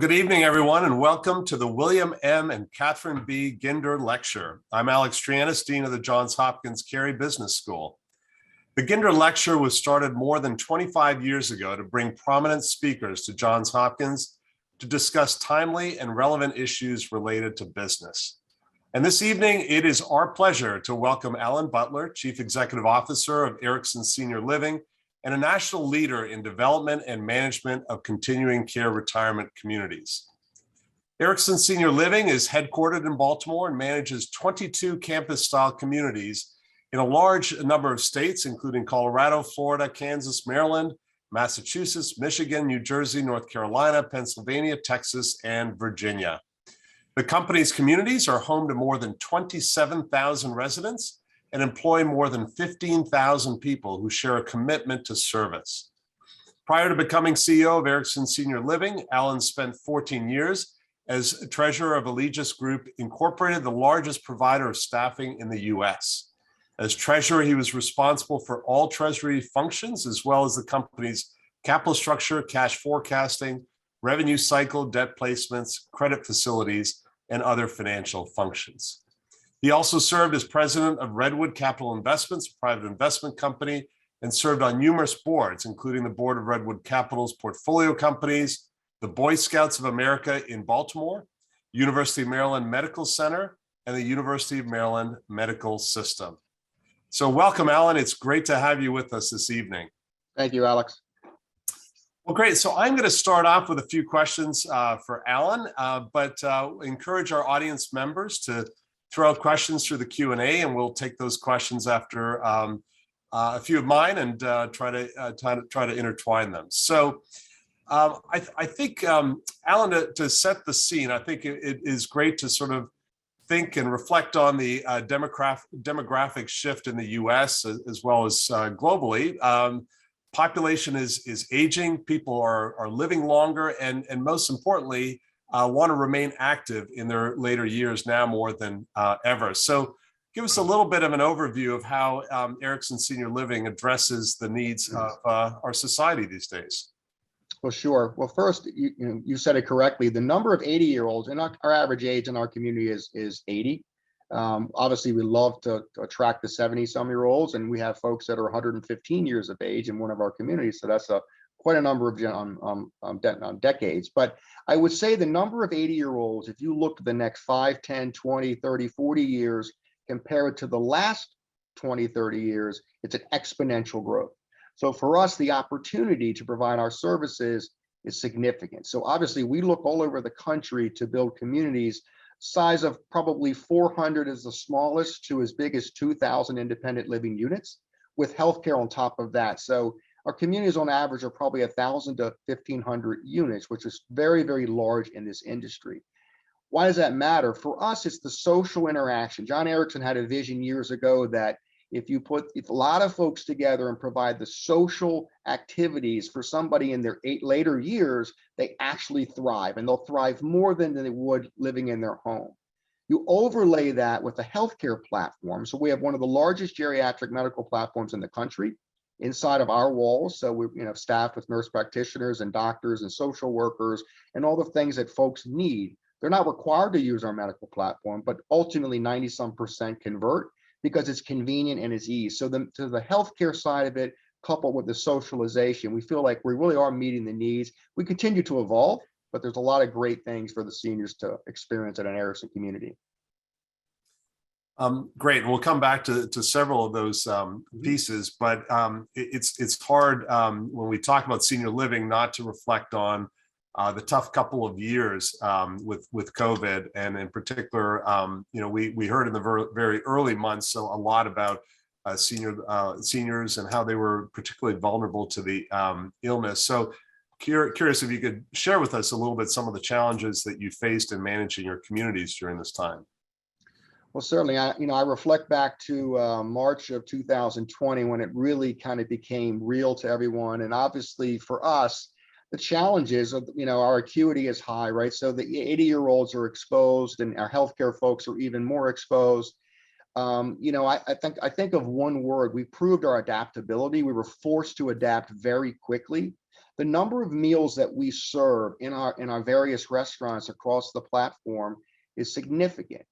Well, good evening, everyone, and welcome to the William M. and Catherine B. Ginder Lecture. I'm Alex Triantis, Dean of the Johns Hopkins Carey Business School. The Ginder Lecture was started more than 25 years ago to bring prominent speakers to Johns Hopkins to discuss timely and relevant issues related to business. And this evening, it is our pleasure to welcome Alan Butler, Chief Executive Officer of Erickson Senior Living, and a national leader in development and management of continuing care retirement communities. Erickson Senior Living is headquartered in Baltimore and manages 22 campus-style communities in a large number of states, including Colorado, Florida, Kansas, Maryland, Massachusetts, Michigan, New Jersey, North Carolina, Pennsylvania, Texas, and Virginia. The company's communities are home to more than 27,000 residents and employ more than 15,000 people who share a commitment to service. Prior to becoming CEO of Erickson Senior Living, Alan spent 14 years as treasurer of Allegis Group Incorporated, the largest provider of staffing in the US. As treasurer, he was responsible for all treasury functions, as well as the company's capital structure, cash forecasting, revenue cycle, debt placements, credit facilities, and other financial functions. He also served as president of Redwood Capital Investments, a private investment company, and served on numerous boards, including the board of Redwood Capital's portfolio companies, the Boy Scouts of America in Baltimore, University of Maryland Medical Center, and the University of Maryland Medical System. So welcome, Alan. It's great to have you with us this evening. Thank you, Alex. Well, great. So I'm going to start off with a few questions for Alan, but encourage our audience members to throw out questions through the Q&A, and we'll take those questions after a few of mine and try to intertwine them. So I think, Alan, to set the scene, I think it is great to sort of think and reflect on the demographic shift in the US as well as globally. Population is aging, people are living longer, and most importantly, want to remain active in their later years now more than ever. So give us a little bit of an overview of how Erickson Senior Living addresses the needs of our society these days. Well, sure. Well, first, you said it correctly. The number of 80-year-olds, and our average age in our community is 80. Obviously, we love to attract the 70-some-year-olds, and we have folks that are 115 years of age in one of our communities. So that's quite a number of decades. But I would say the number of 80-year-olds, if you look at the next 5, 10, 20, 30, 40 years, compared to the last 20, 30 years, it's an exponential growth. So for us, the opportunity to provide our services is significant. So obviously, we look all over the country to build communities, size of probably 400 is the smallest to as big as 2,000 independent living units, with healthcare on top of that. So our communities on average are probably 1,000 to 1,500 units, which is very, very large in this industry. Why does that matter? For us, it's the social interaction. John Erickson had a vision years ago that if a lot of folks together and provide the social activities for somebody in their later years, they actually thrive, and they'll thrive more than they would living in their home. You overlay that with a healthcare platform. So we have one of the largest geriatric medical platforms in the country inside of our walls. So we're staffed with nurse practitioners and doctors and social workers and all the things that folks need. They're not required to use our medical platform, but ultimately 90-some% convert because it's convenient and it's easy. So the healthcare side of it, coupled with the socialization, we feel like we really are meeting the needs. We continue to evolve, but there's a lot of great things for the seniors to experience at an Erickson community. Great. We'll come back to several of those pieces, but it's hard when we talk about senior living not to reflect on the tough couple of years with COVID, and in particular, we heard in the very early months a lot about seniors and how they were particularly vulnerable to the illness. So curious if you could share with us a little bit some of the challenges that you faced in managing your communities during this time. Well, certainly, I reflect back to March of 2020 when it really kind of became real to everyone, and obviously for us, the challenges of, our acuity is high, right? So the 80-year-olds are exposed, and our healthcare folks are even more exposed. I think of one word: we proved our adaptability. We were forced to adapt very quickly The number of meals that we serve in our various restaurants across the platform is significant.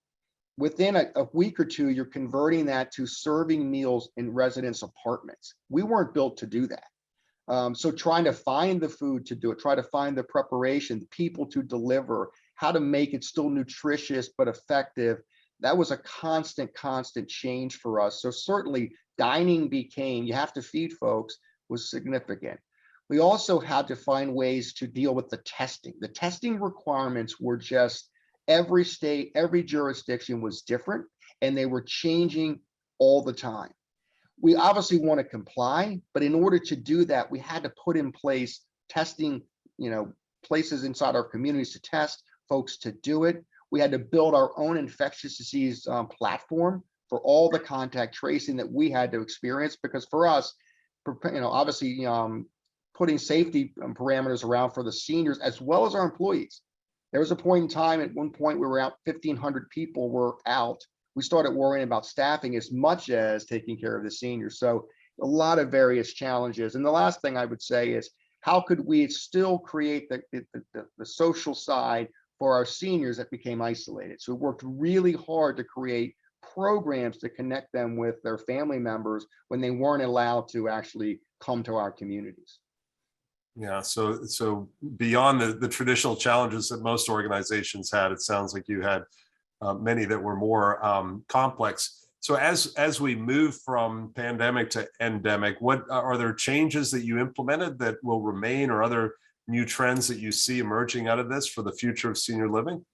Within a week or two, you're converting that to serving meals in residence apartments. We weren't built to do that. So trying to find the food to do it, try to find the preparation, people to deliver, how to make it still nutritious but effective. That was a constant change for us. So certainly dining became, you have to feed folks, was significant. We also had to find ways to deal with the testing. The testing requirements were just, every state, every jurisdiction was different, and they were changing all the time. We obviously want to comply, but in order to do that, we had to put in place testing, places inside our communities to test, folks to do it. We had to build our own infectious disease platform for all the contact tracing that we had to experience, because for us, obviously putting safety parameters around for the seniors as well as our employees. There was a point in time, at one point we were out, 1,500 people were out. We started worrying about staffing as much as taking care of the seniors. So a lot of various challenges. And the last thing I would say is, how could we still create the social side for our seniors that became isolated? So we worked really hard to create programs to connect them with their family members when they weren't allowed to actually come to our communities. Yeah, so beyond the traditional challenges that most organizations had, it sounds like you had many that were more complex. So as we move from pandemic to endemic, what are there changes that you implemented that will remain, or other new trends that you see emerging out of this for the future of senior living?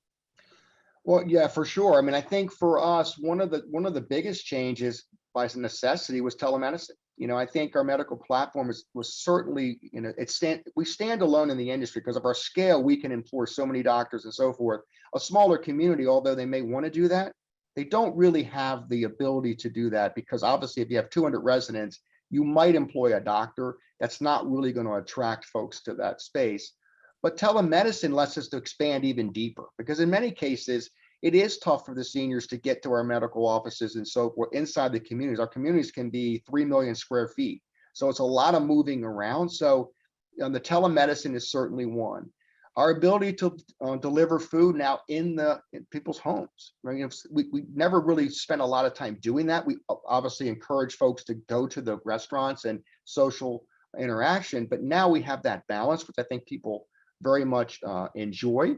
Well, yeah, for sure. I mean, I think for us, one of the biggest changes by necessity was telemedicine. I think our medical platform was certainly, we stand alone in the industry because of our scale. We can employ so many doctors and so forth. A smaller community, although they may want to do that, they don't really have the ability to do that, because obviously if you have 200 residents, you might employ a doctor. That's not really going to attract folks to that space. But telemedicine lets us to expand even deeper, because in many cases, it is tough for the seniors to get to our medical offices and so forth inside the communities. Our communities can be 3 million square feet. So it's a lot of moving around. So the telemedicine is certainly one. Our ability to deliver food now in people's homes. Right? We never really spent a lot of time doing that. We obviously encourage folks to go to the restaurants and social interaction, but now we have that balance, which I think people very much enjoy.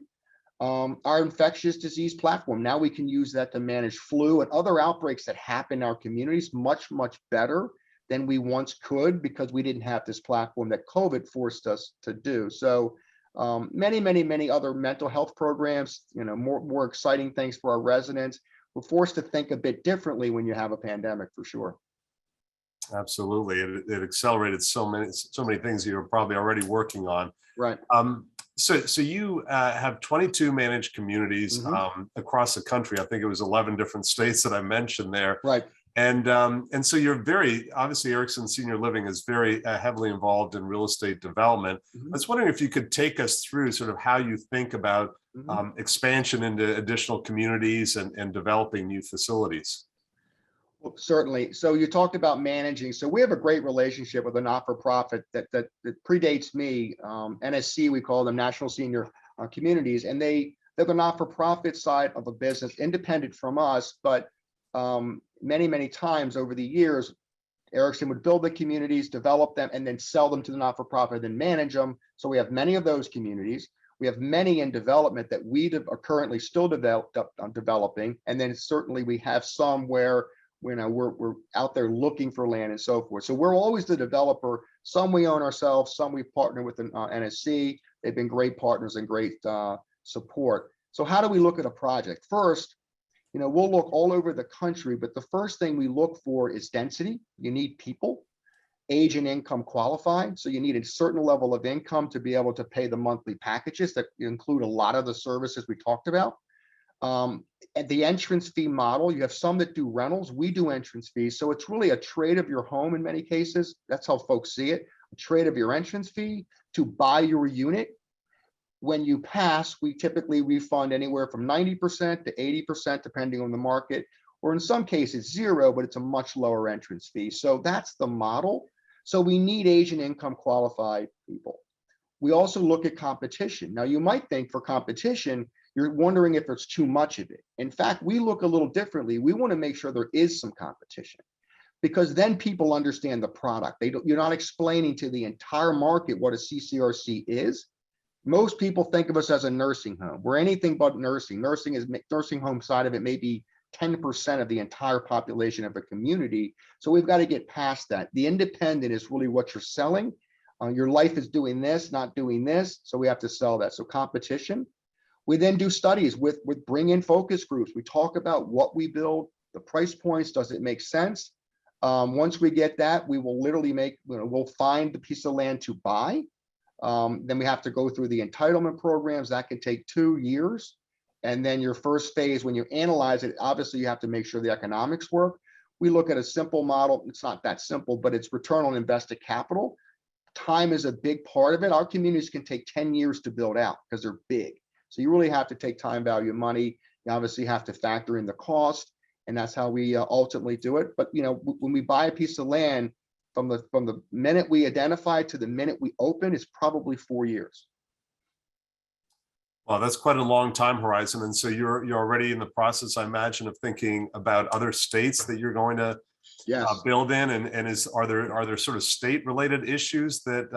Our infectious disease platform, now we can use that to manage flu and other outbreaks that happen in our communities much better than we once could, because we didn't have this platform that COVID forced us to do. So many other mental health programs, more exciting things for our residents. We're forced to think a bit differently when you have a pandemic, for sure. Absolutely. It accelerated so many things that you're probably already working on. Right. So you have 22 managed communities across the country. I think it was 11 different states that I mentioned there. Right. And so you're obviously Erickson Senior Living is very heavily involved in real estate development. I was wondering if you could take us through sort of how you think about expansion into additional communities and developing new facilities. Well, certainly. So you talked about managing. So we have a great relationship with a not-for-profit that predates me. NSC, we call them National Senior Communities, and they're the not-for-profit side of a business, independent from us. But many times over the years, Erickson would build the communities, develop them, and then sell them to the not-for-profit, then manage them. So we have many of those communities. We have many in development that we are currently still developing, and then certainly we have some where we're out there looking for land and so forth. So we're always the developer. Some we own ourselves, some we partner with an NSC. They've been great partners and great support. So how do we look at a project? First, we'll look all over the country, but the first thing we look for is density. You need people, age and income qualified. So you need a certain level of income to be able to pay the monthly packages that include a lot of the services we talked about. At the entrance fee model, you have some that do rentals. We do entrance fees. So it's really a trade of your home in many cases. That's how folks see it. A trade of your entrance fee to buy your unit. When you pass, we typically refund anywhere from 90% to 80%, depending on the market, or in some cases 0, but it's a much lower entrance fee. So that's the model. So we need Asian income qualified people. We also look at competition. Now, you might think for competition, you're wondering if there's too much of it. In fact, we look a little differently. We want to make sure there is some competition, because then people understand the product. You're not explaining to the entire market what a CCRC is. Most people think of us as a nursing home. We're anything but nursing. Nursing home side of it may be 10% of the entire population of a community. So we've got to get past that. The independent is really what you're selling. Your life is doing this, not doing this. So we have to sell that. So competition. We then do studies with bring in focus groups. We talk about what we build, the price points. Does it make sense? Once we get that, we will literally we'll find the piece of land to buy. Then we have to go through the entitlement programs. That can take 2 years. And then your first phase, when you analyze it, obviously you have to make sure the economics work. We look at a simple model. It's not that simple, but it's return on invested capital. Time is a big part of it. Our communities can take 10 years to build out because they're big. So you really have to take time value of money. You obviously have to factor in the cost, and that's how we ultimately do it. But when we buy a piece of land, from the minute we identify to the minute we open, is probably 4 years. Well, that's quite a long time horizon. And so you're already in the process, I imagine, of thinking about other states that you're going to build in. And are there sort of state related issues that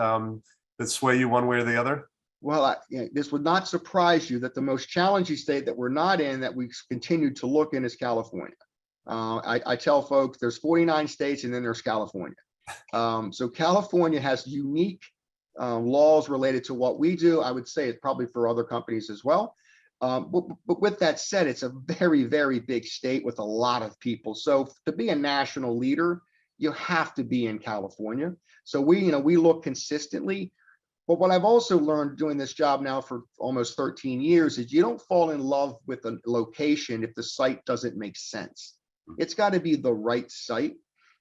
that sway you one way or the other? Well, this would not surprise you that the most challenging state that we're not in, that we continue to look in, is California. I tell folks there's 49 states and then there's California. So California has unique laws related to what we do. I would say it's probably for other companies as well. But with that said, it's a very, very big state with a lot of people. So to be a national leader, you have to be in California. So we look consistently. But what I've also learned doing this job now for almost 13 years is you don't fall in love with a location if the site doesn't make sense. It's got to be the right site,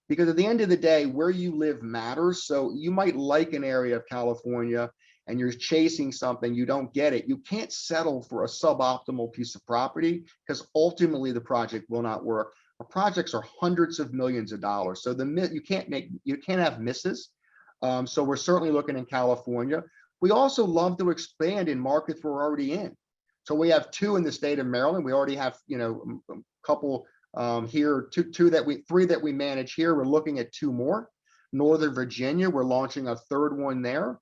because at the end of the day, where you live matters. So you might like an area of California and you're chasing something, you don't get it. You can't settle for a suboptimal piece of property, because ultimately the project will not work. Our projects are hundreds of millions of dollars. So you can't have misses. So we're certainly looking in California. We also love to expand in markets we're already in. So we have 2 in the state of Maryland. We already have, a couple here, three that we manage here. We're looking at 2 more. Northern Virginia, we're launching a 3rd one there.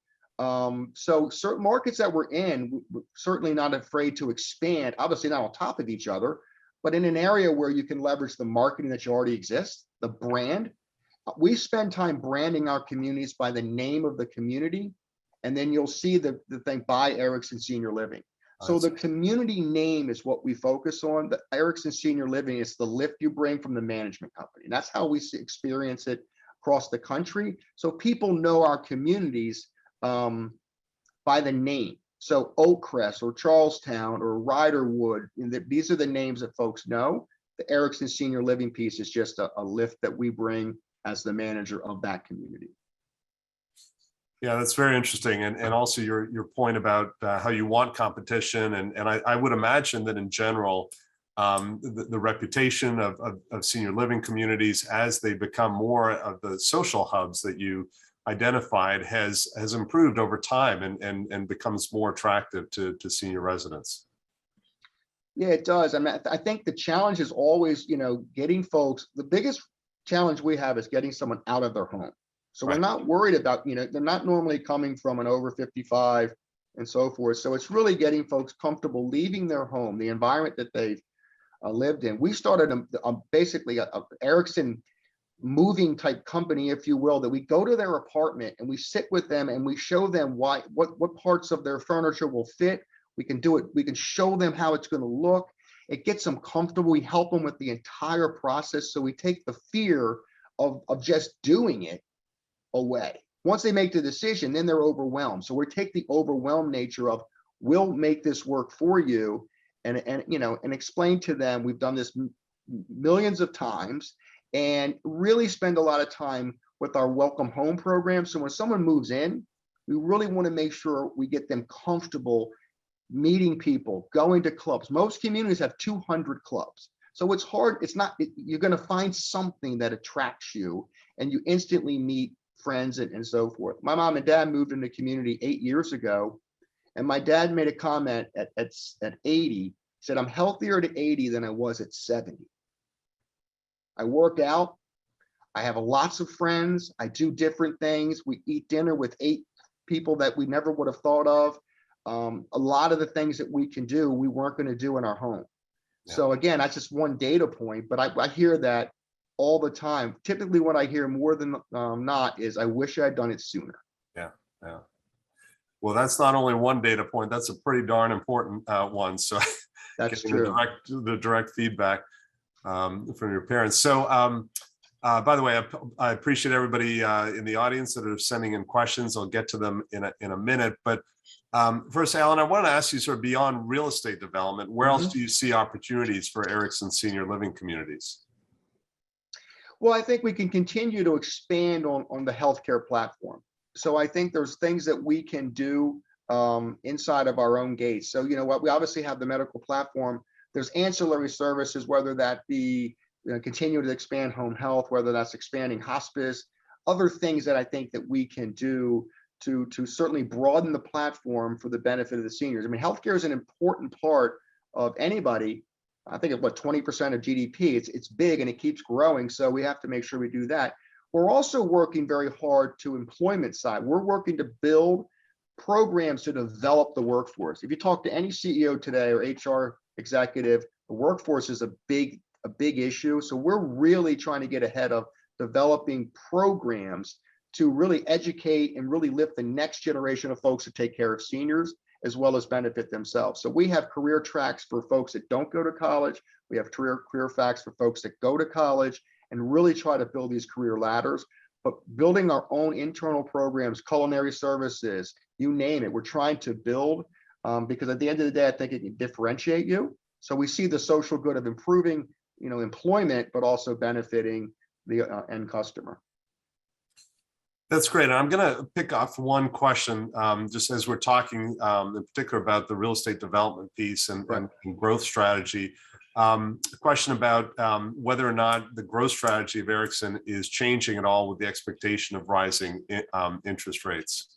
So certain markets that we're in, we're certainly not afraid to expand, obviously not on top of each other, but in an area where you can leverage the marketing that you already exist, the brand. We spend time branding our communities by the name of the community, and then you'll see the thing by Erickson Senior Living. So the community name is what we focus on. The Erickson Senior Living is the lift you bring from the management company. And that's how we experience it across the country. So people know our communities by the name. So Oakcrest or Charlestown or Riderwood, these are the names that folks know. The Erickson Senior Living piece is just a lift that we bring as the manager of that community. Yeah, that's very interesting. And also your point about how you want competition. And I would imagine that in general, the reputation of senior living communities, as they become more of the social hubs that you identified, has improved over time and becomes more attractive to senior residents. Yeah, it does. I mean, I think the challenge is always, getting folks, the biggest challenge we have is getting someone out of their home. So we're not worried about, they're not normally coming from an over 55 and so forth. So it's really getting folks comfortable leaving their home, the environment that they've lived in. We started basically a Erickson moving type company, if you will, that we go to their apartment and we sit with them and we show them what parts of their furniture will fit. We can do it. We can show them how it's going to look. It gets them comfortable. We help them with the entire process. So we take the fear of just doing it away. Once they make the decision, then they're overwhelmed. So we take the overwhelmed nature of, we'll make this work for you, and explain to them, we've done this millions of times, and really spend a lot of time with our welcome home program. So when someone moves in, we really want to make sure we get them comfortable meeting people, going to clubs. Most communities have 200 clubs. So it's hard. You're going to find something that attracts you, and you instantly meet friends and so forth. My mom and dad moved in the community 8 years ago, and my dad made a comment at 80. He said, "I'm healthier at 80 than I was at 70. I work out. I have lots of friends. I do different things. We eat dinner with 8 people that we never would have thought of. A lot of the things that we can do, we weren't going to do in our home." Yeah. So again, that's just one data point, but I hear that all the time. Typically what I hear more than not is, "I wish I had done it sooner." Yeah. Yeah. Well, that's not only one data point, that's a pretty darn important one. So That's getting true. the direct feedback from your parents. So by the way, I appreciate everybody in the audience that are sending in questions. I'll get to them in a minute. But first, Alan, I want to ask you, sort of beyond real estate development, where else do you see opportunities for Erickson Senior Living communities? Well, I think we can continue to expand on the healthcare platform. So I think there's things that we can do inside of our own gates. So, you know what, we obviously have the medical platform. There's ancillary services, whether that be continue to expand home health, whether that's expanding hospice, other things that I think that we can do to certainly broaden the platform for the benefit of the seniors. I mean, healthcare is an important part of anybody. I think of what, 20% of GDP. It's big and it keeps growing. So we have to make sure we do that. We're also working very hard to employment side. We're working to build programs to develop the workforce. If you talk to any CEO today or HR executive, the workforce is a big issue. So we're really trying to get ahead of developing programs to really educate and really lift the next generation of folks to take care of seniors, as well as benefit themselves. So we have career tracks for folks that don't go to college. We have career tracks for folks that go to college, and really try to build these career ladders. But building our own internal programs, culinary services, you name it, we're trying to build because at the end of the day, I think it can differentiate you. So we see the social good of improving, employment, but also benefiting the end customer. That's great. And I'm going to pick off one question, just as we're talking in particular about the real estate development piece and growth strategy. A question about whether or not the growth strategy of Erickson is changing at all with the expectation of rising interest rates.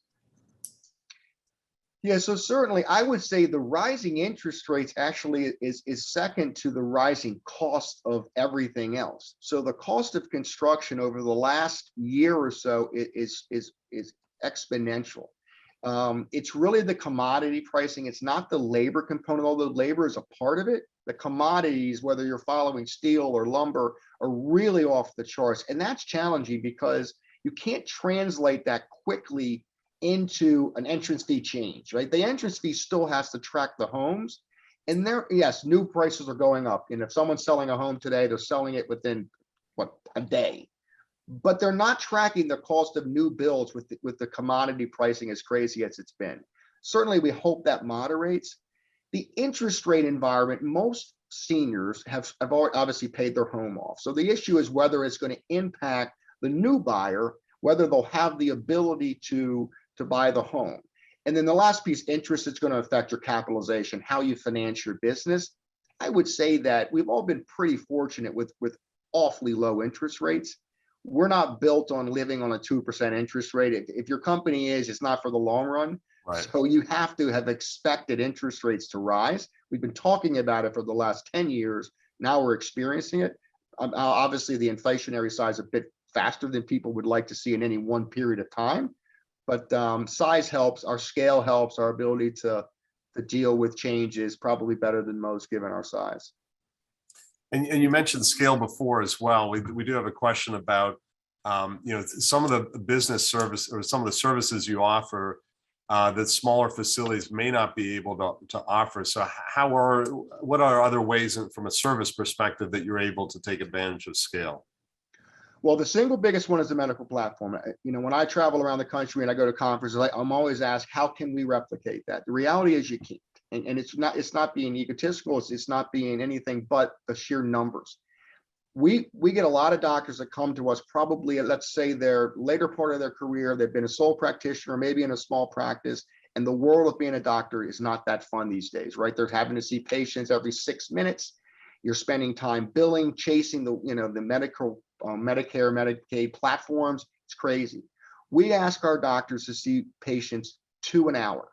Yeah, so certainly I would say the rising interest rates actually is second to the rising cost of everything else. So the cost of construction over the last year or so is exponential. It's really the commodity pricing. It's not the labor component, although labor is a part of it. The commodities, whether you're following steel or lumber, are really off the charts. And that's challenging because you can't translate that quickly into an entrance fee change, right? The entrance fee still has to track the homes. And there, yes, new prices are going up. And if someone's selling a home today, they're selling it within a day. But they're not tracking the cost of new builds with the commodity pricing as crazy as it's been. Certainly, we hope that moderates. The interest rate environment, most seniors have obviously paid their home off. So the issue is whether it's going to impact the new buyer, whether they'll have the ability to buy the home. And then the last piece, interest, it's going to affect your capitalization, how you finance your business. I would say that we've all been pretty fortunate with awfully low interest rates. We're not built on living on a 2% interest rate. If your company is, it's not for the long run. Right. So you have to have expected interest rates to rise. We've been talking about it for the last 10 years. Now we're experiencing it. Obviously, the inflationary side is a bit faster than people would like to see in any one period of time. But size helps, our scale helps, our ability to deal with change is probably better than most given our size. And you mentioned scale before as well. We do have a question about some of the business service or some of the services you offer that smaller facilities may not be able to offer. So what are other ways from a service perspective that you're able to take advantage of scale? Well, the single biggest one is the medical platform. When I travel around the country and I go to conferences, I'm always asked, how can we replicate that? The reality is you can't. And it's not being egotistical. It's not being anything but the sheer numbers. We get a lot of doctors that come to us probably, let's say, their later part of their career. They've been a sole practitioner, maybe in a small practice. And the world of being a doctor is not that fun these days, right? They're having to see patients every 6 minutes. You're spending time billing, chasing the medical Medicare, Medicaid platforms. It's crazy. We ask our doctors to see patients to an hour.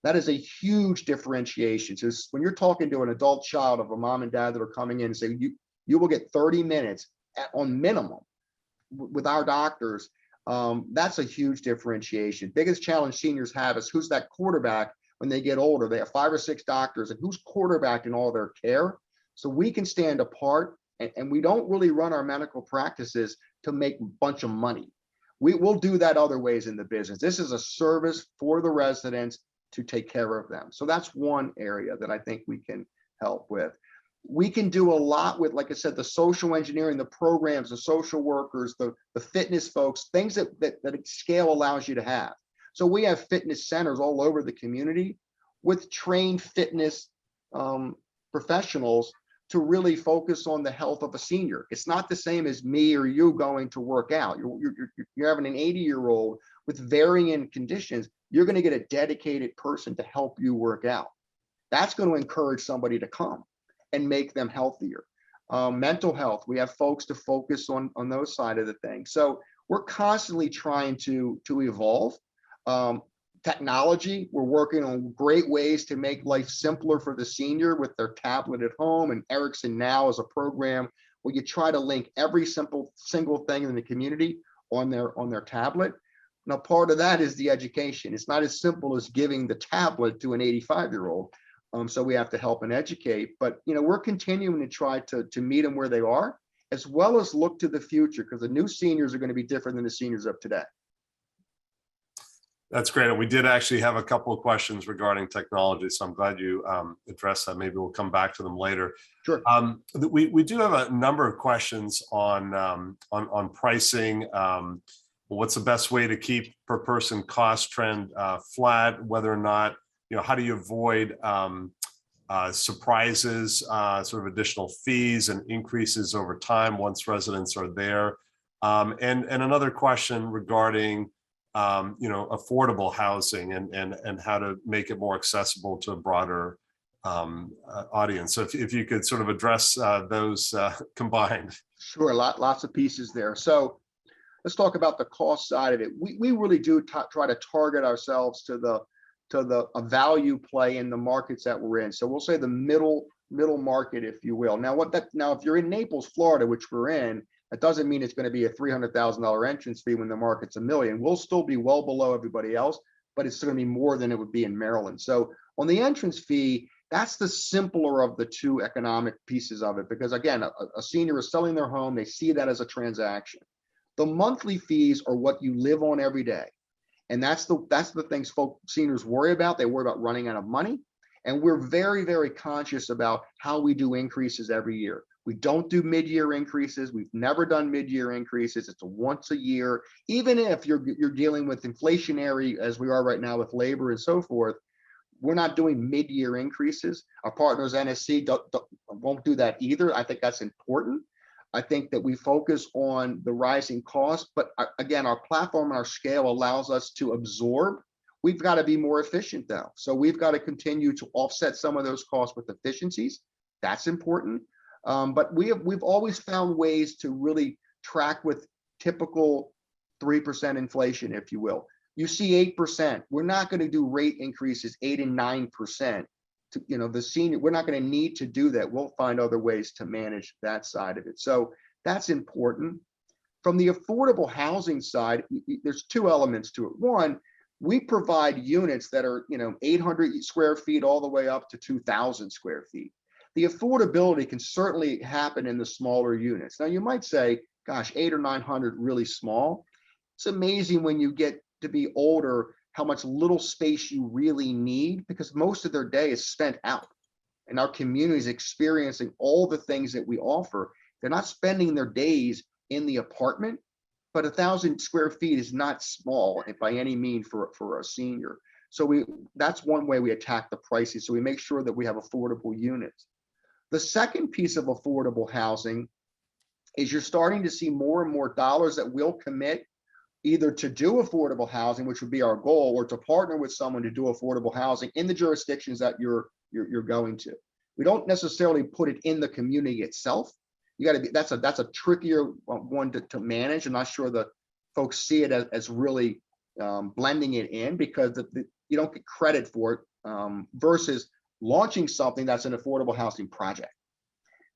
That is a huge differentiation. So when you're talking to an adult child of a mom and dad that are coming in and say, you will get 30 minutes on minimum with our doctors, that's a huge differentiation. Biggest challenge seniors have is who's that quarterback when they get older. They have 5 or 6 doctors, and who's quarterbacking all their care. So we can stand apart, and we don't really run our medical practices to make a bunch of money. We will do that other ways in the business. This is a service for the residents to take care of them. So that's one area that I think we can help with. We can do a lot with, like I said, the social engineering, the programs, the social workers, the fitness folks, things that scale allows you to have. So we have fitness centers all over the community with trained fitness professionals to really focus on the health of a senior. It's not the same as me or you going to work out. You're having an 80-year-old with varying conditions. You're going to get a dedicated person to help you work out. That's going to encourage somebody to come and make them healthier. Mental health, we have folks to focus on those side of the things. So we're constantly trying to evolve. Technology, we're working on great ways to make life simpler for the senior with their tablet at home. And Erickson Now is a program where you try to link every single thing in the community on their tablet. Now, part of that is the education. It's not as simple as giving the tablet to an 85-year-old. So we have to help and educate. But we're continuing to try to meet them where they are, as well as look to the future, because the new seniors are going to be different than the seniors of today. That's great. And we did actually have a couple of questions regarding technology, so I'm glad you addressed that. Maybe we'll come back to them later. Sure. We do have a number of questions on pricing. What's the best way to keep per person cost trend flat? Whether or not, how do you avoid surprises, sort of additional fees and increases over time once residents are there? And another question regarding affordable housing and how to make it more accessible to a broader audience. So if you could sort of address those combined. Sure, lots of pieces there. So let's talk about the cost side of it. We really do try to target ourselves to a value play in the markets that we're in. So we'll say the middle market, if you will. Now if you're in Naples, Florida, which we're in, that doesn't mean it's going to be a $300,000 entrance fee when the market's $1 million. We'll still be well below everybody else, but it's going to be more than it would be in Maryland. So on the entrance fee, that's the simpler of the two economic pieces of it, because again, a senior is selling their home. They see that as a transaction. The monthly fees are what you live on every day. And that's the things seniors worry about. They worry about running out of money. And we're very, very conscious about how we do increases every year. We don't do mid-year increases. We've never done mid-year increases. It's a once a year. Even if you're dealing with inflationary, as we are right now with labor and so forth, we're not doing mid-year increases. Our partners, NSC, won't do that either. I think that's important. I think that we focus on the rising costs, but again, our platform and our scale allows us to absorb. We've got to be more efficient though. So we've got to continue to offset some of those costs with efficiencies. That's important. But we've always found ways to really track with typical 3% inflation, if you will. You see 8%. We're not going to do rate increases 8 and 9%. The senior, we're not going to need to do that. We'll find other ways to manage that side of it. So that's important. From the affordable housing side, there's two elements to it. One, we provide units that are 800 square feet all the way up to 2,000 square feet. The affordability can certainly happen in the smaller units. Now you might say, gosh, 800 or 900 really small. It's amazing when you get to be older how much little space you really need, because most of their day is spent out and our community is experiencing all the things that we offer. They're not spending their days in the apartment, but 1,000 square feet is not small by any means for a senior. So that's one way we attack the pricing. So we make sure that we have affordable units. The second piece of affordable housing is you're starting to see more and more dollars that will commit either to do affordable housing, which would be our goal, or to partner with someone to do affordable housing in the jurisdictions that you're going to. We don't necessarily put it in the community itself. You got to be, that's a trickier one to manage. I'm not sure the folks see it as really blending it in, because you don't get credit for it, versus launching something that's an affordable housing project.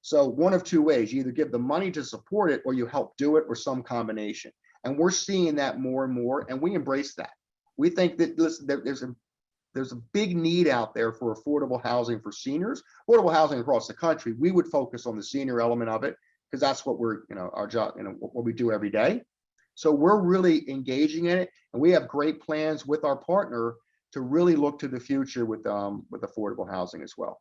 So one of two ways: you either give the money to support it, or you help do it, or some combination. And we're seeing that more and more, and we embrace that. We think that, listen, there's a big need out there for affordable housing for seniors, affordable housing across the country. We would focus on the senior element of it, because that's what we're, our job, what we do every day. So we're really engaging in it, and we have great plans with our partner to really look to the future with affordable housing as well.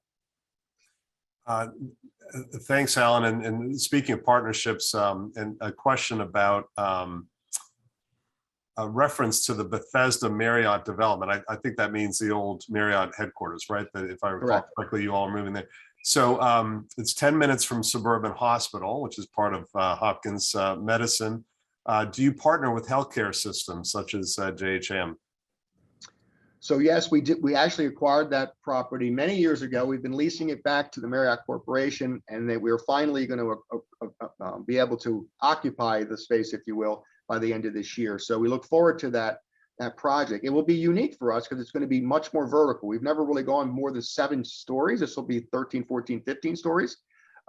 Thanks, Alan. And speaking of partnerships, and a question about a reference to the Bethesda Marriott development. I think that means the old Marriott headquarters, right? That, if I recall correctly, you all are moving there. So it's 10 minutes from Suburban Hospital, which is part of Hopkins Medicine. Do you partner with healthcare systems such as JHM? So yes, we did. We actually acquired that property many years ago. We've been leasing it back to the Marriott Corporation, and that we're finally going to be able to occupy the space, if you will, by the end of this year. So we look forward to that project. It will be unique for us because it's going to be much more vertical. We've never really gone more than 7 stories. This will be 13, 14, 15 stories.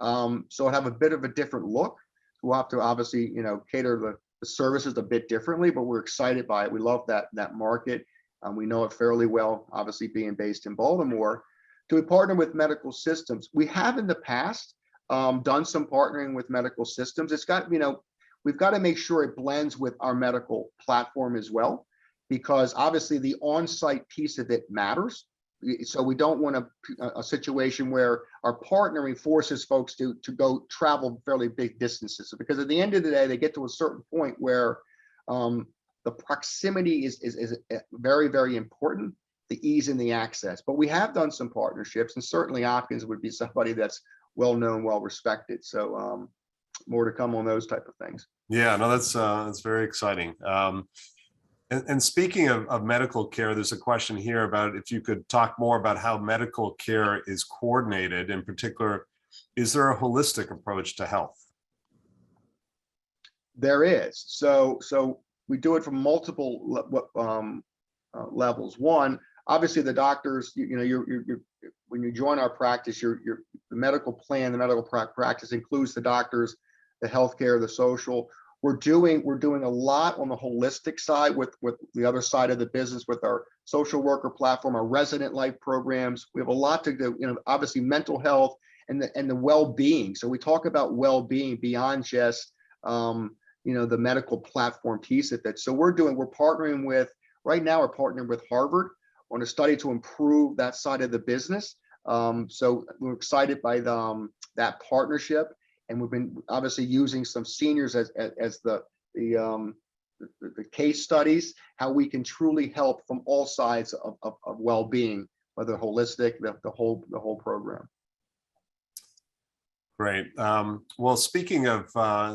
So it'll have a bit of a different look. We'll have to obviously, cater the services a bit differently, but we're excited by it. We love that market. We know it fairly well, obviously being based in Baltimore. Do we partner with medical systems? We have in the past done some partnering with medical systems. It's got, we've got to make sure it blends with our medical platform as well, because obviously the on-site piece of it matters. So we don't want a situation where our partnering forces folks to go travel fairly big distances, because at the end of the day, they get to a certain point where the proximity is very, very important, the ease and the access. But we have done some partnerships, and certainly Hopkins would be somebody that's well known, well respected. So more to come on those type of things. Yeah, no, that's very exciting. And speaking of medical care, there's a question here about if you could talk more about how medical care is coordinated. In particular, is there a holistic approach to health? There is. So we do it from multiple levels. One, obviously the doctors, when you join our practice, the medical plan, the medical practice includes the doctors, the healthcare, the social. We're doing a lot on the holistic side with the other side of the business, with our social worker platform, our resident life programs. We have a lot to do, obviously mental health and the well-being. So we talk about well-being beyond just the medical platform piece of it. So we're partnering with, right now we're partnering with Harvard on a study to improve that side of the business. So we're excited by that partnership. And we've been obviously using some seniors as the case studies, how we can truly help from all sides of well-being, whether holistic, the whole program. Great. Well, speaking of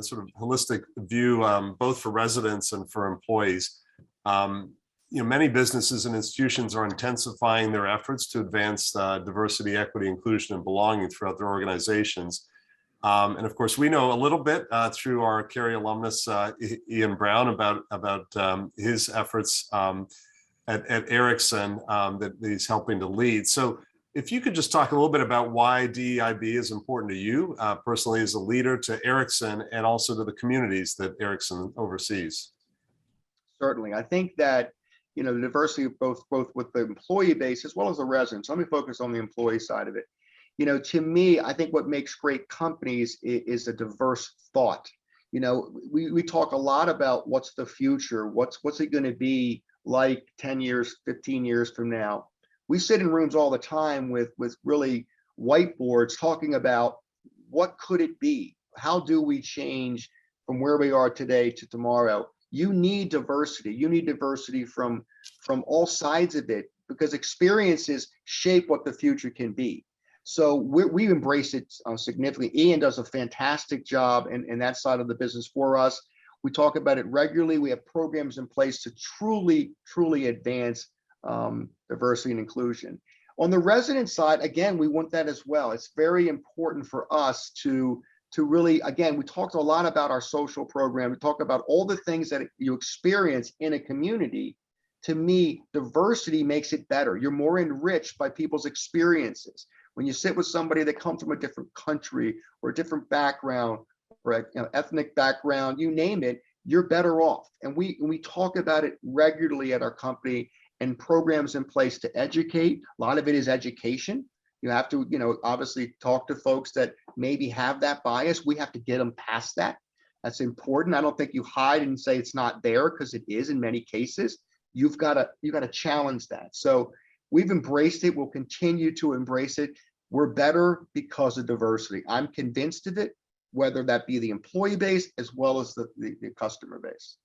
sort of holistic view, both for residents and for employees, many businesses and institutions are intensifying their efforts to advance diversity, equity, inclusion, and belonging throughout their organizations. And of course, we know a little bit through our Carey alumnus, Ian Brown, about his efforts at Erickson that he's helping to lead. So if you could just talk a little bit about why DEIB is important to you personally as a leader, to Erickson, and also to the communities that Erickson oversees. Certainly. I think that, the diversity of both with the employee base as well as the residents. Let me focus on the employee side of it. To me, I think what makes great companies is a diverse thought. We talk a lot about what's the future, what's it going to be like 10 years, 15 years from now. We sit in rooms all the time with really whiteboards talking about what could it be? How do we change from where we are today to tomorrow? You need diversity. You need diversity from all sides of it, because experiences shape what the future can be. So we embrace it significantly. Ian does a fantastic job in that side of the business for us. We talk about it regularly. We have programs in place to truly advance diversity and inclusion. On the resident side, again, we want that as well. It's very important for us to to really, again, we talked a lot about our social program. We talked about all the things that you experience in a community. To me, diversity makes it better. You're more enriched by people's experiences. When you sit with somebody that comes from a different country or a different background or ethnic background, you name it, you're better off. And we talk about it regularly at our company, and programs in place to educate. A lot of it is education. You have to, obviously talk to folks that maybe have that bias. We have to get them past that. That's important. I don't think you hide and say it's not there, because it is in many cases. You've got to challenge that. So we've embraced it. We'll continue to embrace it. We're better because of diversity. I'm convinced of it, whether that be the employee base as well as the customer base.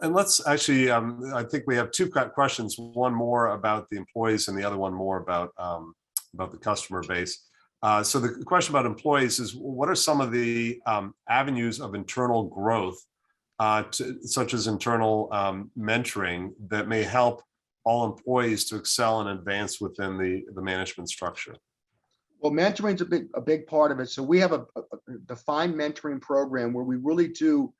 And let's actually, I think we have two questions, one more about the employees and the other one more about the customer base. So the question about employees is, what are some of the avenues of internal growth, such as internal mentoring, that may help all employees to excel and advance within the management structure? Well, mentoring is a big part of it. So we have a defined mentoring program where we really do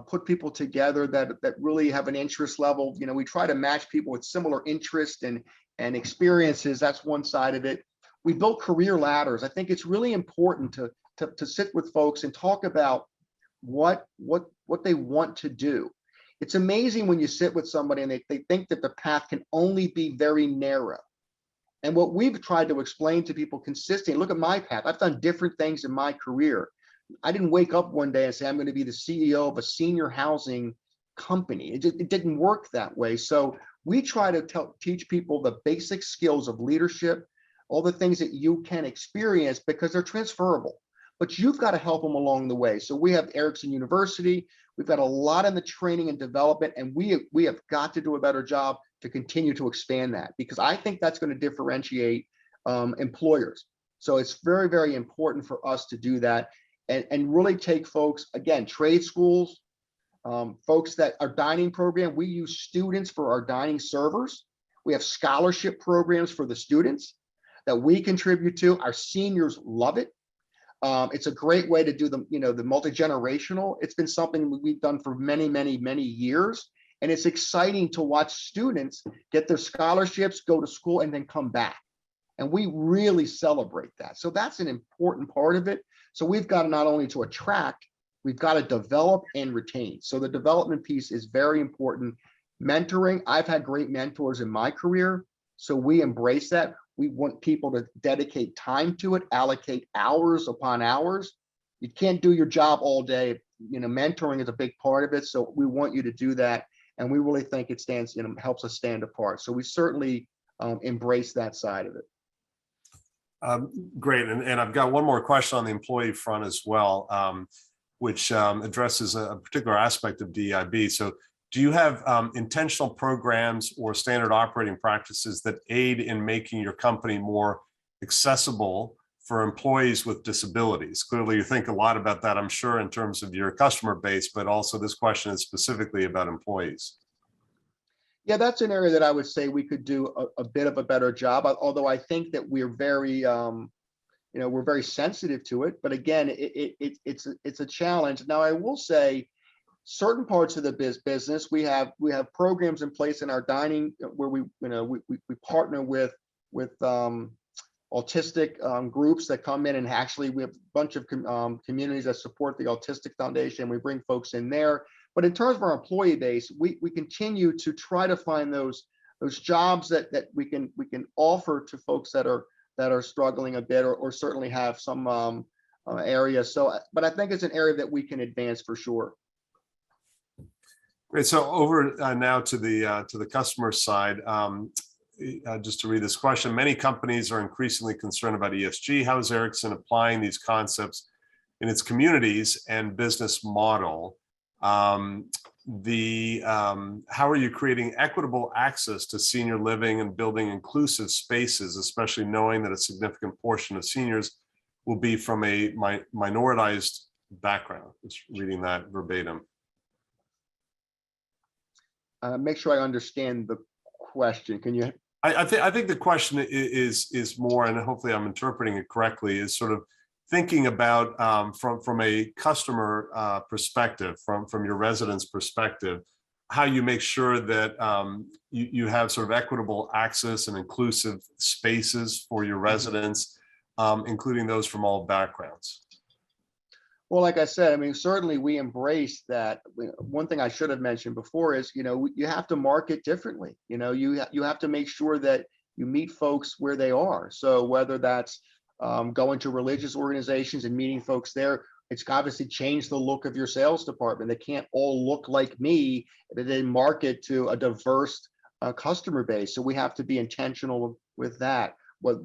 put people together that really have an interest level. We try to match people with similar interests and experiences. That's one side of it. We built career ladders. I think it's really important to sit with folks and talk about what they want to do. It's amazing when you sit with somebody and they think that the path can only be very narrow. And what we've tried to explain to people consistently, look at my path. I've done different things in my career. I didn't wake up one day and say, I'm going to be the CEO of a senior housing company. It didn't work that way. So we try to teach people the basic skills of leadership, all the things that you can experience, because they're transferable, but you've got to help them along the way. So we have Erickson University. We've got a lot in the training and development, and we have got to do a better job to continue to expand that, because I think that's going to differentiate employers. So it's very, very important for us to do that. And really take folks, again, trade schools, folks that are dining program. We use students for our dining servers. We have scholarship programs for the students that we contribute to. Our seniors love it. It's a great way to do the multi-generational. It's been something we've done for many, many, many years. And it's exciting to watch students get their scholarships, go to school, and then come back. And we really celebrate that. So that's an important part of it. So we've got to not only to attract, we've got to develop and retain. So the development piece is very important. Mentoring, I've had great mentors in my career, so we embrace that. We want people to dedicate time to it, allocate hours upon hours. You can't do your job all day. Mentoring is a big part of it. So we want you to do that. And we really think it helps us stand apart. So we certainly embrace that side of it. Great. And I've got one more question on the employee front as well, which addresses a particular aspect of DEIB. So do you have intentional programs or standard operating practices that aid in making your company more accessible for employees with disabilities? Clearly, you think a lot about that, I'm sure, in terms of your customer base, but also this question is specifically about employees. Yeah, that's an area that I would say we could do a bit of a better job, although I think that we're very, we're very sensitive to it. But again, it's a challenge. Now, I will say certain parts of the business, we have programs in place in our dining where we partner with autistic groups that come in, and actually we have a bunch of communities that support the Autistic Foundation. We bring folks in there. But in terms of our employee base, we continue to try to find those jobs that we can offer to folks that are struggling a bit, or certainly have some areas. So, but I think it's an area that we can advance for sure. Great. So over now to the customer side. Just to read this question, many companies are increasingly concerned about ESG. How is Erickson applying these concepts in its communities and business model? How are you creating equitable access to senior living and building inclusive spaces, especially knowing that a significant portion of seniors will be from a minoritized background? Just reading that verbatim. Make sure I understand the question. Can you? I think the question is more, and hopefully I'm interpreting it correctly, is sort of thinking about from a customer perspective, from your residents' perspective, how you make sure that you have sort of equitable access and inclusive spaces for your residents, including those from all backgrounds. Well, like I said, I mean, certainly we embrace that. One thing I should have mentioned before is, you have to market differently. You have to make sure that you meet folks where they are. So whether that's going to religious organizations and meeting folks there, it's obviously changed the look of your sales department. They can't all look like me, but they market to a diverse customer base. So we have to be intentional with that,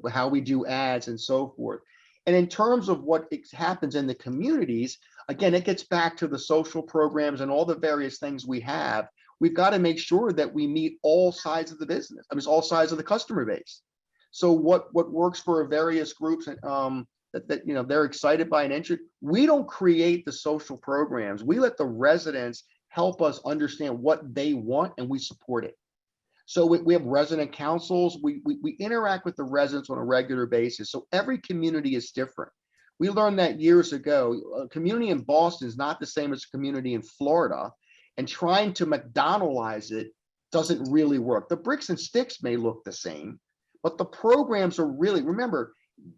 how we do ads and so forth. And in terms of what happens in the communities, again, it gets back to the social programs and all the various things we have. We've got to make sure that we meet all sides of the business. I mean, all sides of the customer base. So what works for various groups that they're excited by an interest. We don't create the social programs. We let the residents help us understand what they want, and we support it. So we have resident councils. We interact with the residents on a regular basis. So every community is different. We learned that years ago. A community in Boston is not the same as a community in Florida, and trying to McDonaldize it doesn't really work. The bricks and sticks may look the same, but the programs are really, remember,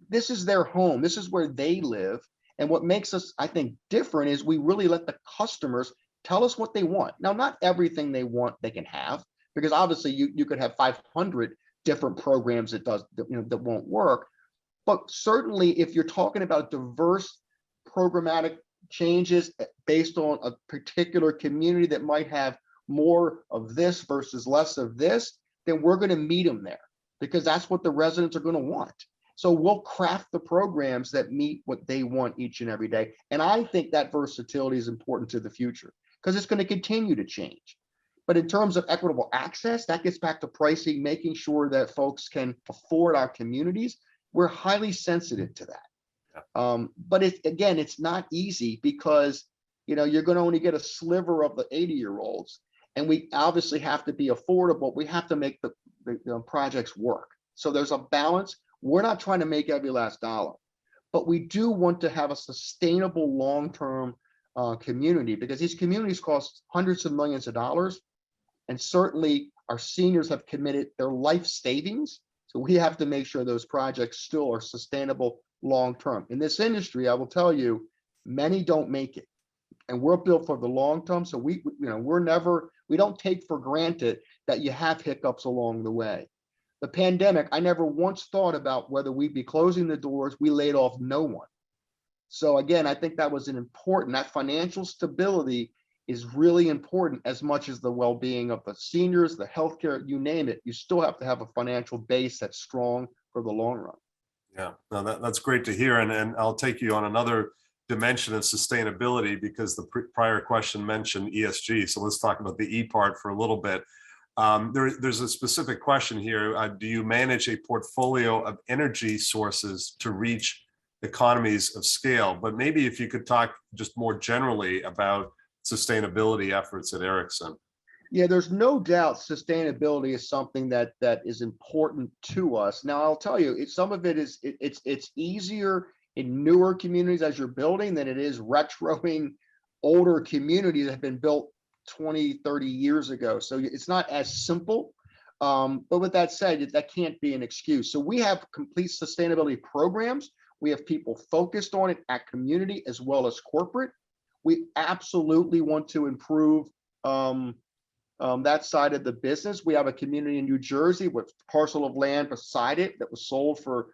this is their home. This is where they live. And what makes us, I think, different is we really let the customers tell us what they want. Now, not everything they want they can have, because obviously you could have 500 different programs that won't work. But certainly if you're talking about diverse programmatic changes based on a particular community that might have more of this versus less of this, then we're going to meet them there, because that's what the residents are going to want. So we'll craft the programs that meet what they want each and every day. And I think that versatility is important to the future, because it's going to continue to change. But in terms of equitable access, that gets back to pricing, making sure that folks can afford our communities. We're highly sensitive to that. But it's not easy, because you're going to only get a sliver of the 80-year-olds, and we obviously have to be affordable. We have to make the projects work. So there's a balance. We're not trying to make every last dollar, but we do want to have a sustainable long-term community, because these communities cost hundreds of millions of dollars. And certainly our seniors have committed their life savings. So we have to make sure those projects still are sustainable long-term. In this industry, I will tell you, many don't make it, and we're built for the long term. So we don't take for granted that you have hiccups along the way. The pandemic, I never once thought about whether we'd be closing the doors. We laid off no one. So again, I think that was that financial stability is really important, as much as the well-being of the seniors, the healthcare, you name it. You still have to have a financial base that's strong for the long run. Yeah, no, that's great to hear. And I'll take you on another dimension of sustainability, because the prior question mentioned ESG. So let's talk about the E part for a little bit. There's a specific question here. Do you manage a portfolio of energy sources to reach economies of scale? But maybe if you could talk just more generally about sustainability efforts at Erickson. Yeah, there's no doubt sustainability is something that is important to us. Now, I'll tell you, some of it is it's easier in newer communities as you're building than it is retroing older communities that have been built 20, 30 years ago. So it's not as simple. But with that said, that can't be an excuse. So we have complete sustainability programs. We have people focused on it at community as well as corporate. We absolutely want to improve that side of the business. We have a community in New Jersey with a parcel of land beside it that was sold for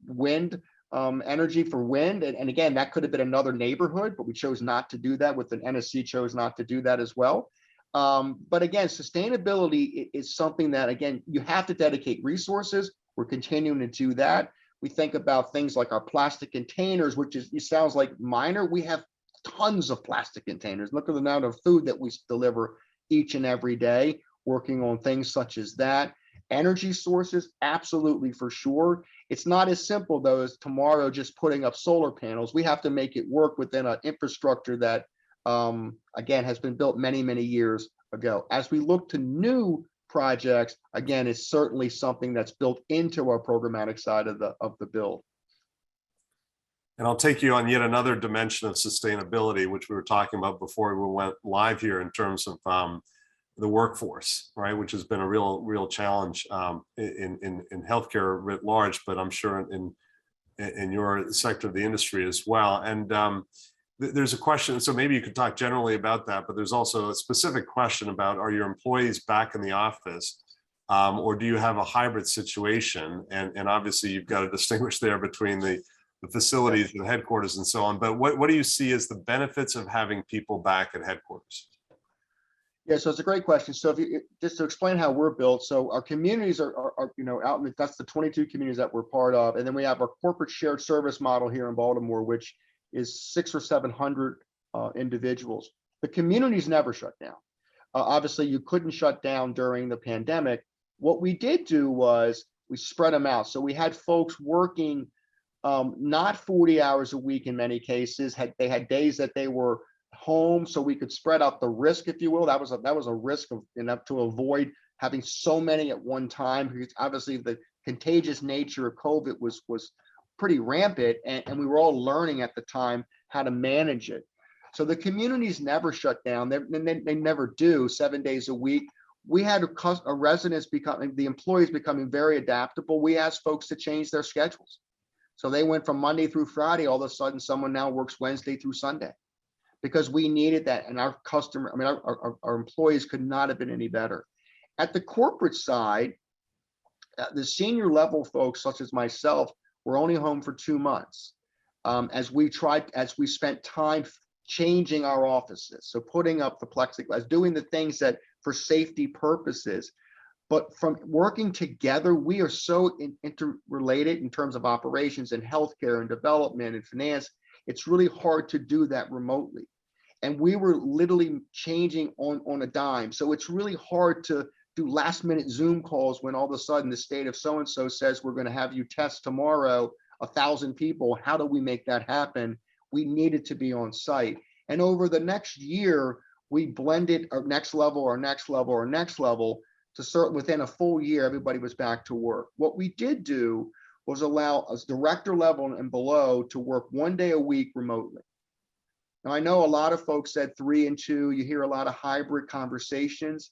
wind energy for wind. And again, that could have been another neighborhood, but we chose not to do that. With an NSC chose not to do that as well. But again, sustainability is something that, again, you have to dedicate resources. We're continuing to do that. We think about things like our plastic containers, which it sounds like minor. We have tons of plastic containers. Look at the amount of food that we deliver each and every day, working on things such as that. Energy sources, absolutely, for sure. It's not as simple, though, as tomorrow just putting up solar panels. We have to make it work within an infrastructure that, again, has been built many, many years ago. As we look to new projects, again, it's certainly something that's built into our programmatic side of the build. And I'll take you on yet another dimension of sustainability, which we were talking about before we went live here, in terms of the workforce, right, which has been a real challenge in healthcare writ large, but I'm sure in your sector of the industry as well. And there's a question, so maybe you could talk generally about that, but there's also a specific question about, are your employees back in the office, or do you have a hybrid situation? And obviously you've got to distinguish there between the facilities, the headquarters and so on. But what do you see as the benefits of having people back at headquarters? Yeah, so it's a great question. So if you just to explain how we're built, so our communities are out in that's the 22 communities that we're part of, and then we have our corporate shared service model here in Baltimore, which is 600 or 700 individuals. The communities never shut down. Obviously, you couldn't shut down during the pandemic. What we did do was we spread them out. So we had folks working not 40 hours a week in many cases. They had days that they were home, so we could spread out the risk, if you will. That was a risk of enough to avoid having so many at one time, because obviously the contagious nature of COVID was pretty rampant, and we were all learning at the time how to manage it. So the communities never shut down. They never do 7 days a week. We had a residents becoming, the employees becoming very adaptable. We asked folks to change their schedules. So they went from Monday through Friday. All of a sudden, someone now works Wednesday through Sunday, because we needed that. And our our employees could not have been any better. At the corporate side, the senior level folks, such as myself, were only home for 2 months. As we spent time changing our offices. So putting up the plexiglass, doing the things that for safety purposes. But from working together, we are so interrelated in terms of operations and healthcare and development and finance. It's really hard to do that remotely. And we were literally changing on a dime. So it's really hard to do last minute Zoom calls when all of a sudden the state of so-and-so says, we're going to have you test tomorrow 1,000 people. How do we make that happen? We needed to be on site. And over the next year, we blended our next level, to certain within a full year, everybody was back to work. What we did do was allow us director level and below to work 1 day a week remotely. Now, I know a lot of folks said 3 and 2, you hear a lot of hybrid conversations.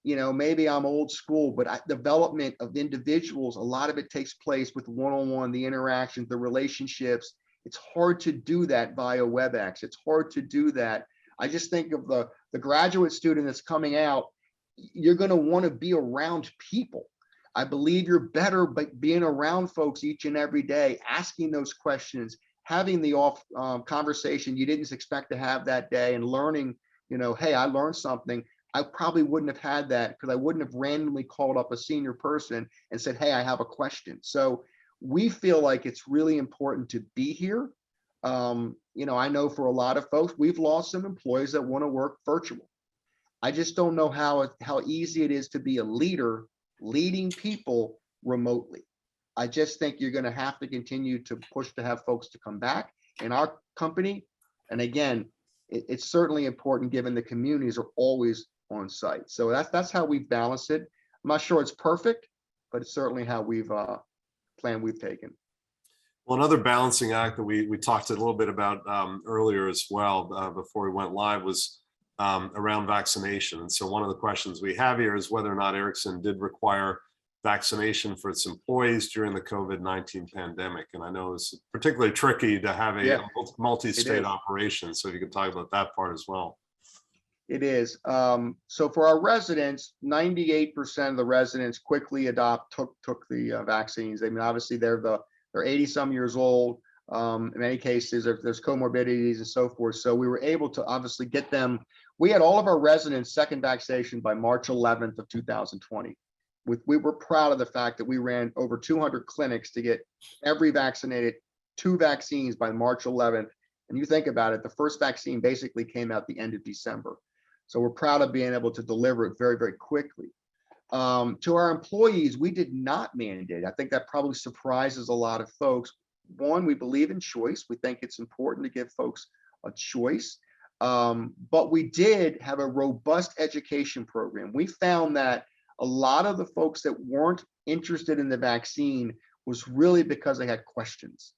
You know, maybe I'm old school, but development of individuals, a lot of it takes place with one-on-one, the interactions, the relationships. It's hard to do that via WebEx. It's hard to do that. I just think of the graduate student that's coming out. You're going to want to be around people. I believe you're better by being around folks each and every day, asking those questions, having the conversation you didn't expect to have that day, and learning, you know, hey, I learned something. I probably wouldn't have had that because I wouldn't have randomly called up a senior person and said, hey, I have a question. So we feel like it's really important to be here. You know, I know for a lot of folks, we've lost some employees that want to work virtual. I just don't know how easy it is to be a leader leading people remotely. I just think you're going to have to continue to push to have folks to come back in our company. And again, it's certainly important given the communities are always on site. So that's how we've balanced it. I'm not sure it's perfect, but it's certainly how we've plan we've taken. Well, another balancing act that we talked a little bit about earlier as well before we went live was around vaccination. And so one of the questions we have here is whether or not Erickson did require vaccination for its employees during the COVID-19 pandemic. And I know it's particularly tricky to have a multi-state operation. So if you could talk about that part as well. It is. So for our residents, 98% of the residents quickly took the vaccines. I mean, obviously they're 80 some years old. In many cases, there's comorbidities and so forth. So we were able to obviously get them. We had all of our residents second vaccination by March 11th of 2020. We were proud of the fact that we ran over 200 clinics to get every vaccinated 2 vaccines by March 11th. And you think about it, the first vaccine basically came out the end of December. So we're proud of being able to deliver it very, very quickly. To our employees, we did not mandate. I think that probably surprises a lot of folks. One, we believe in choice. We think it's important to give folks a choice. But we did have a robust education program. We found that a lot of the folks that weren't interested in the vaccine was really because they had questions.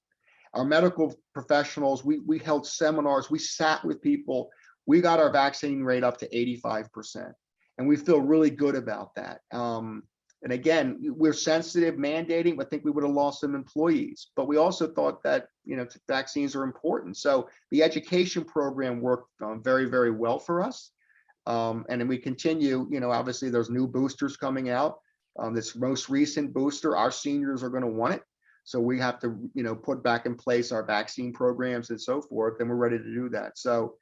Our medical professionals, we held seminars, we sat with people, we got our vaccine rate up to 85%. And we feel really good about that. And again, we're sensitive mandating. I think we would have lost some employees, but we also thought that, vaccines are important. So the education program worked very, very well for us. And then we continue, obviously there's new boosters coming out. This most recent booster, our seniors are going to want it. So we have to, put back in place our vaccine programs and so forth. And we're ready to do that. So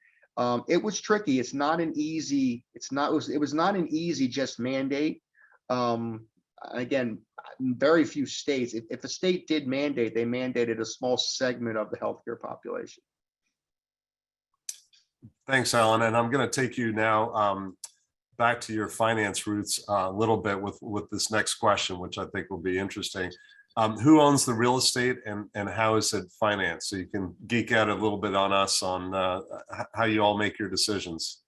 it was tricky. It was not an easy just mandate. Again, in very few states, if a state did mandate, they mandated a small segment of the healthcare population. Thanks, Alan. And I'm going to take you now back to your finance roots a little bit with this next question, which I think will be interesting. Who owns the real estate and how is it financed? So you can geek out a little bit on us on how you all make your decisions.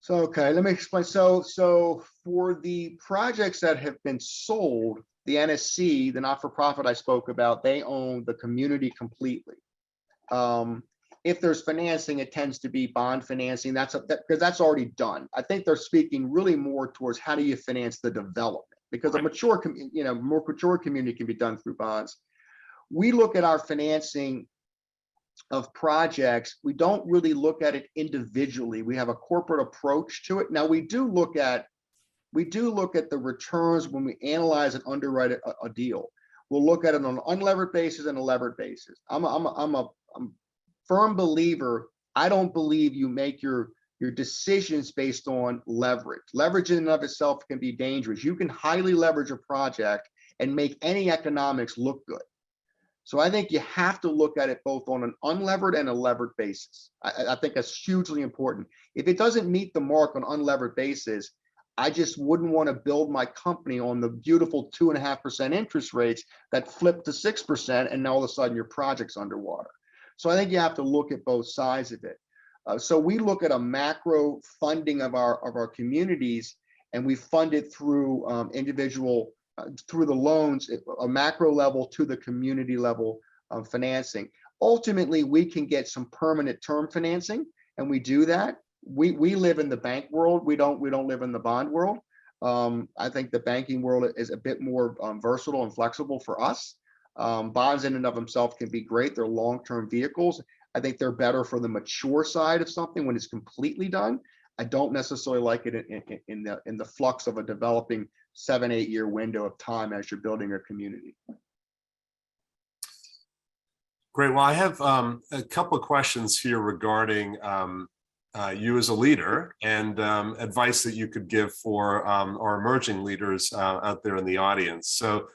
So, okay, let me explain. So for the projects that have been sold, the NSC, the not-for-profit I spoke about, they own the community completely. If there's financing, it tends to be bond financing. Because that's already done. I think they're speaking really more towards how do you finance the development, because a mature, more mature community can be done through bonds. We look at our financing of projects. We don't really look at it individually. We have a corporate approach to it. Now we do look at the returns when we analyze and underwrite a deal. We'll look at it on an unlevered basis and a levered basis. I'm a firm believer. I don't believe you make your decisions based on leverage. Leverage in and of itself can be dangerous. You can highly leverage a project and make any economics look good. So I think you have to look at it both on an unlevered and a levered basis. I think that's hugely important. If it doesn't meet the mark on unlevered basis, I just wouldn't want to build my company on the beautiful 2.5% interest rates that flip to 6%, and now all of a sudden your project's underwater. So I think you have to look at both sides of it. So we look at a macro funding of our communities, and we fund it through through the loans, a macro level to the community level of financing. Ultimately, we can get some permanent term financing, and we do that. We live in the bank world. We don't live in the bond world. I think the banking world is a bit more versatile and flexible for us. Bonds in and of themselves can be great. They're long-term vehicles. I think they're better for the mature side of something when it's completely done. I don't necessarily like it in the flux of a developing 7-8 year window of time as you're building a community. Great. Well, I have a couple of questions here regarding you as a leader and advice that you could give for our emerging leaders out there in the audience. So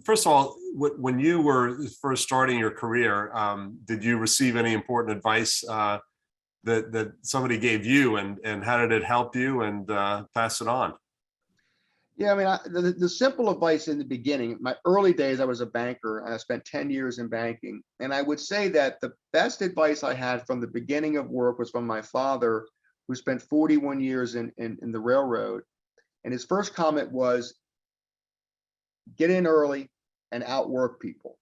first of all, when you were first starting your career, did you receive any important advice that somebody gave you, and how did it help you, and pass it on? Yeah, I mean, the simple advice in the beginning, my early days, I was a banker. I spent 10 years in banking. And I would say that the best advice I had from the beginning of work was from my father, who spent 41 years in the railroad. And his first comment was, get in early and outwork people.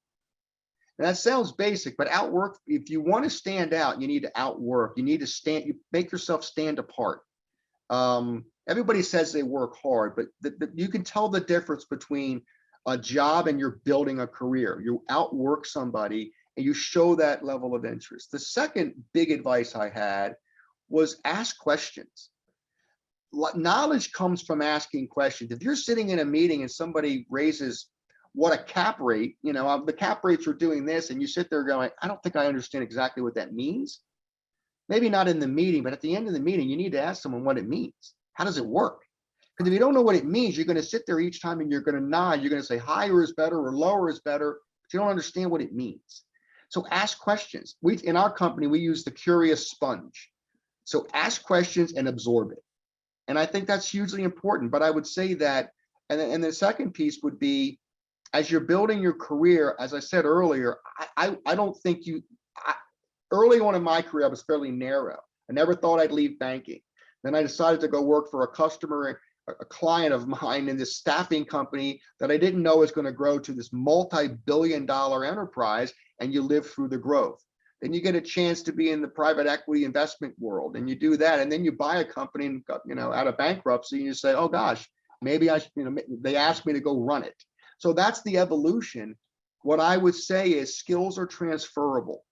And that sounds basic, but outwork, if you want to stand out, you need to outwork. You need to you make yourself stand apart. Everybody says they work hard, but you can tell the difference between a job and you're building a career. You outwork somebody and you show that level of interest. The second big advice I had was ask questions. Knowledge comes from asking questions. If you're sitting in a meeting and somebody raises what a cap rate, the cap rates are doing this, and you sit there going, I don't think I understand exactly what that means. Maybe not in the meeting, but at the end of the meeting, you need to ask someone what it means. How does it work? Because if you don't know what it means, you're going to sit there each time and you're going to nod. You're going to say higher is better or lower is better, but you don't understand what it means. So ask questions. In our company, we use the curious sponge. So ask questions and absorb it. And I think that's hugely important. But I would say that, and the second piece would be, as you're building your career, as I said earlier, I don't think early on in my career, I was fairly narrow. I never thought I'd leave banking. Then I decided to go work for a customer a client of mine in this staffing company that I didn't know was going to grow to this multi-billion-dollar enterprise, and you live through the growth. Then you get a chance to be in the private equity investment world, and you do that, and then you buy a company, and, out of bankruptcy, and you say, oh gosh, maybe they asked me to go run it. So that's the evolution. What I would say is skills are transferable.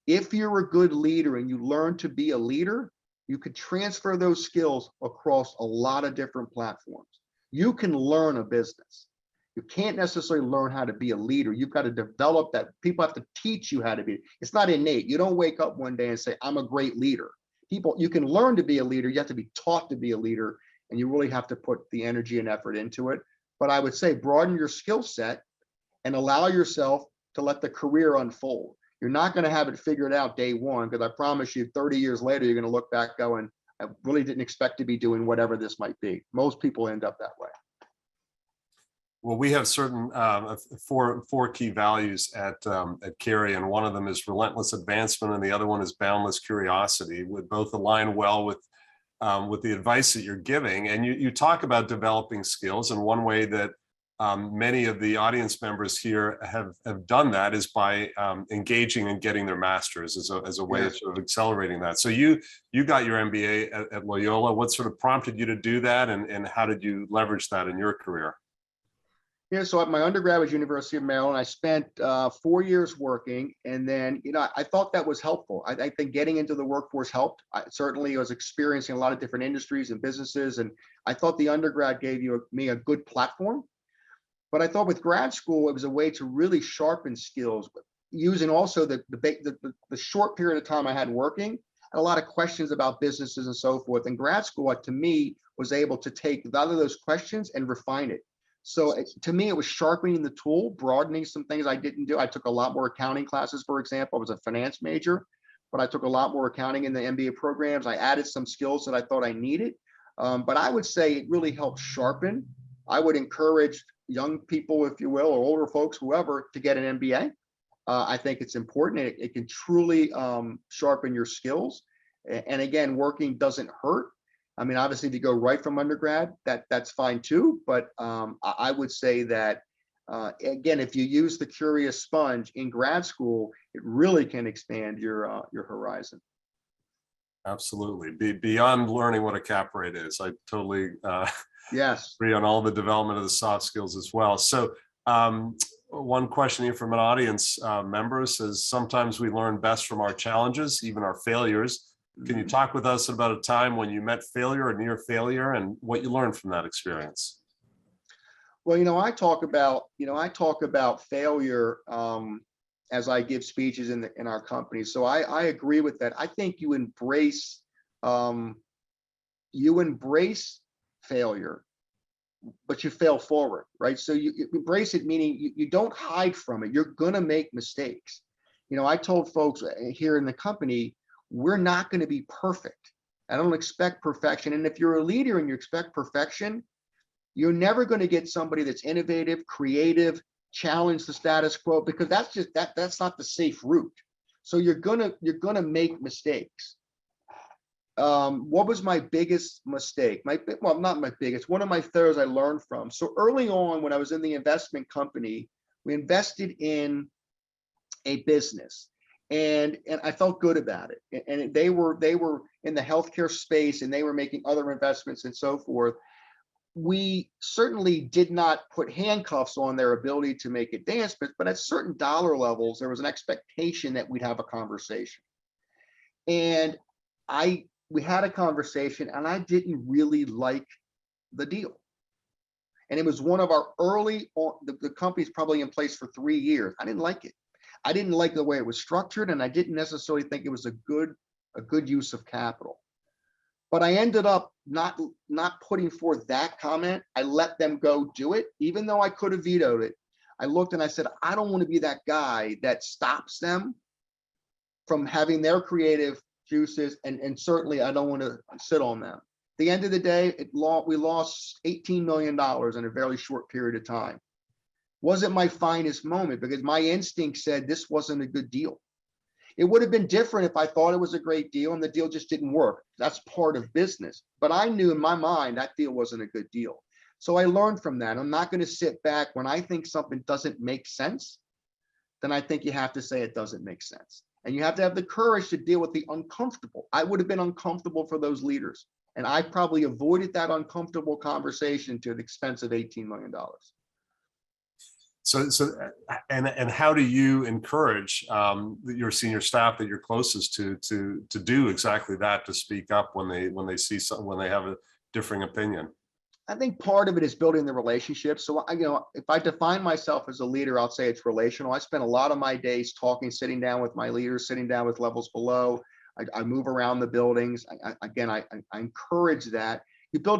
If you're a good leader and you learn to be a leader, you could transfer those skills across a lot of different platforms. You can learn a business. You can't necessarily learn how to be a leader. You've got to develop that. People have to teach you how to be. It's not innate. You don't wake up one day and say, I'm a great leader. You can learn to be a leader. You have to be taught to be a leader, and you really have to put the energy and effort into it. But I would say broaden your skill set and allow yourself to let the career unfold. You're not going to have it figured out day one, because I promise you 30 years later, you're going to look back going, I really didn't expect to be doing whatever this might be. Most people end up that way. Well, we have certain four key values at Carey, and one of them is relentless advancement, and the other one is boundless curiosity. Would both align well with the advice that you're giving. And you talk about developing skills, and one way that many of the audience members here have done that is by engaging and getting their masters as a way of sort of accelerating that. So you got your MBA at Loyola. What sort of prompted you to do that, and how did you leverage that in your career? Yeah, so at my undergrad was University of Maryland. I spent 4 years working, and then I thought that was helpful. I think getting into the workforce helped. I certainly was experiencing a lot of different industries and businesses, and I thought the undergrad gave me a good platform. But I thought with grad school, it was a way to really sharpen skills, using also the short period of time I had working, and a lot of questions about businesses and so forth. And grad school, to me, was able to take a lot of those questions and refine it. So to me, it was sharpening the tool, broadening some things I didn't do. I took a lot more accounting classes, for example. I was a finance major, but I took a lot more accounting in the MBA programs. I added some skills that I thought I needed. But I would say it really helped sharpen. I would encourage young people, if you will, or older folks, whoever, to get an MBA. I think it's important. It can truly sharpen your skills. And again, working doesn't hurt. I mean, obviously, if you go right from undergrad, that's fine too. But I would say that, again, if you use the curious sponge in grad school, it really can expand your horizon. Absolutely. Beyond learning what a cap rate is, I totally yes, agree on all the development of the soft skills as well. So one question here from an audience member says, sometimes we learn best from our challenges, even our failures. Can you talk with us about a time when you met failure or near failure, and what you learned from that experience? Well, I talk about failure as I give speeches in our company. So I agree with that. I think you embrace failure, but you fail forward, right? So you embrace it, meaning you don't hide from it. You're gonna make mistakes. I told folks here in the company, we're not going to be perfect. I don't expect perfection. And if you're a leader and you expect perfection, you're never going to get somebody that's innovative, creative, challenge the status quo, because that's not the safe route. So you're gonna make mistakes. What was my biggest mistake? Not my biggest, one of my failures I learned from. So early on, when I was in the investment company, we invested in a business. And I felt good about it. And they were in the healthcare space, and they were making other investments and so forth. We certainly did not put handcuffs on their ability to make advancements, but at certain dollar levels, there was an expectation that we'd have a conversation. And we had a conversation, and I didn't really like the deal. And it was one of our the company's probably in place for 3 years. I didn't like it. I didn't like the way it was structured, and I didn't necessarily think it was a good use of capital. But I ended up not putting forth that comment. I let them go do it, even though I could have vetoed it. I looked and I said, I don't want to be that guy that stops them from having their creative juices, and certainly I don't want to sit on them. At the end of the day, we lost $18 million in a very short period of time. Wasn't my finest moment, because my instinct said this wasn't a good deal. It would have been different if I thought it was a great deal and the deal just didn't work. That's part of business. But I knew in my mind that deal wasn't a good deal. So I learned from that. I'm not going to sit back when I think something doesn't make sense. Then I think you have to say it doesn't make sense. And you have to have the courage to deal with the uncomfortable. I would have been uncomfortable for those leaders. And I probably avoided that uncomfortable conversation to the expense of $18 million. And how do you encourage your senior staff that you're closest to do exactly that, to speak up when they see something, when they have a differing opinion? I think part of it is building the relationship. So if I define myself as a leader, I'll say it's relational. I spend a lot of my days talking, sitting down with my leaders, sitting down with levels below. I move around the buildings. I encourage that. You build